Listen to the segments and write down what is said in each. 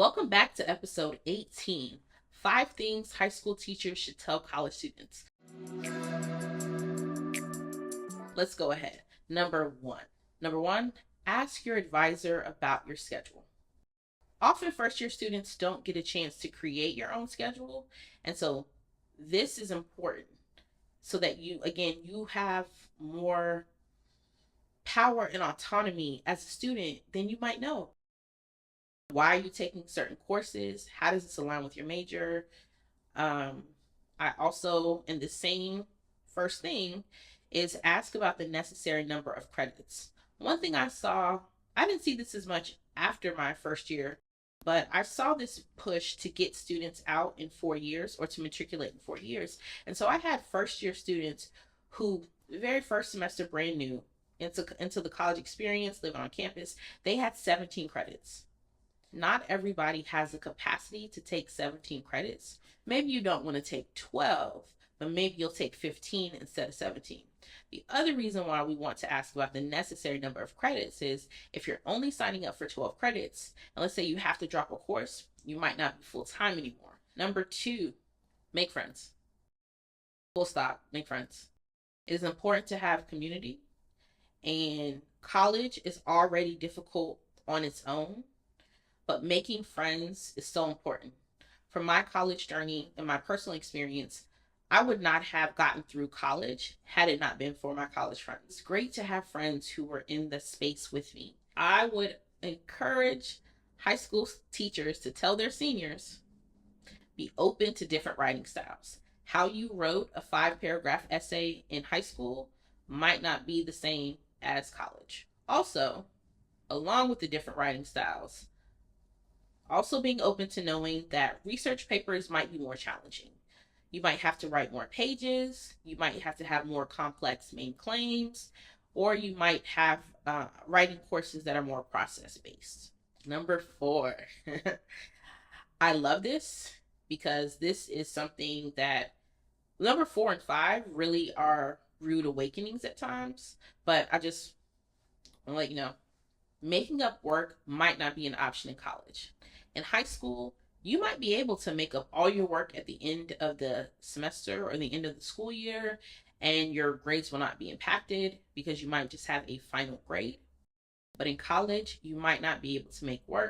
Welcome back to episode 18, 5 things high school teachers should tell college students. Let's go ahead. Number one, ask your advisor about your schedule. Often first year students don't get a chance to create your own schedule. And so this is important so that you have more power and autonomy as a student than you might know. Why are you taking certain courses? How does this align with your major? I also, in the same first thing, is ask about the necessary number of credits. One thing I didn't see this as much after my first year, but I saw this push to get students out in 4 years or to matriculate in 4 years. And so I had first year students who, very first semester, brand new into the college experience, living on campus, they had 17 credits. Not everybody has the capacity to take 17 credits. Maybe you don't want to take 12, but maybe you'll take 15 instead of 17. The other reason why we want to ask about the necessary number of credits is if you're only signing up for 12 credits, and let's say you have to drop a course, you might not be full time anymore. Number two, make friends. Full stop, make friends. It is important to have community, and college is already difficult on its own, but making friends is so important. From my college journey and my personal experience, I would not have gotten through college had it not been for my college friends. It's great to have friends who were in the space with me. I would encourage high school teachers to tell their seniors, be open to different writing styles. How you wrote a 5-paragraph essay in high school might not be the same as college. Also, along with the different writing styles, also being open to knowing that research papers might be more challenging. You might have to write more pages, you might have to have more complex main claims, or you might have writing courses that are more process based. Number 4, I love this because this is something that number 4 and 5 really are rude awakenings at times, but I'll let you know, making up work might not be an option in college. In high school, you might be able to make up all your work at the end of the semester or the end of the school year, and your grades will not be impacted because you might just have a final grade. But in college, you might not be able to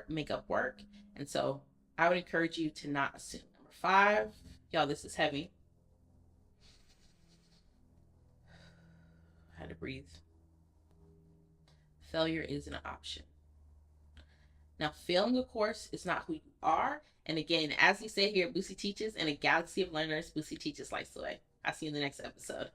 make up work. And so I would encourage you to not assume. Number 5, y'all, this is heavy. I had to breathe. Failure isn't an option. Now, failing a course is not who you are. And again, as we say here at Boosie Teaches, in a galaxy of learners, Boosie Teaches lights the way. I'll see you in the next episode.